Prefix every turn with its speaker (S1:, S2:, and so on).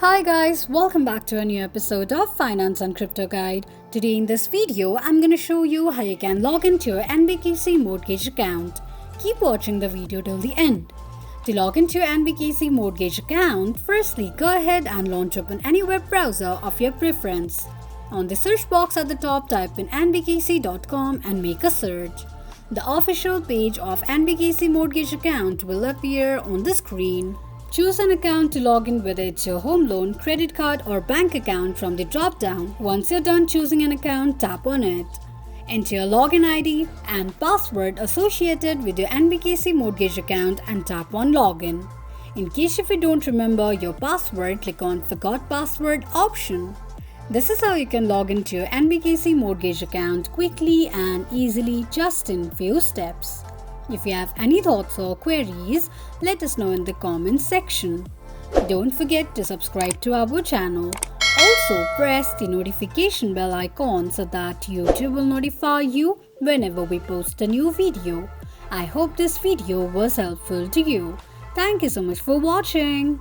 S1: Hi guys, welcome back to a new episode of Finance and Crypto Guide. Today in this video, I'm going to show you how you can log into your NBKC Mortgage account. Keep watching the video till the end. To log into your NBKC Mortgage account, firstly go ahead and launch open any web browser of your preference. On the search box at the top, type in nbkc.com and make a search. The official page of NBKC Mortgage account will appear on the screen. Choose an account to log in, whether it's your home loan, credit card or bank account from the drop-down. Once you're done choosing an account, tap on it. Enter your login ID and password associated with your NBKC Mortgage account and tap on Login. In case if you don't remember your password, click on Forgot Password option. This is how you can log into your NBKC Mortgage account quickly and easily, just in few steps. If you have any thoughts or queries, let us know in the comments section. Don't forget to subscribe to our channel. Also, press the notification bell icon so that YouTube will notify you whenever we post a new video. I hope this video was helpful to you. Thank you so much for watching.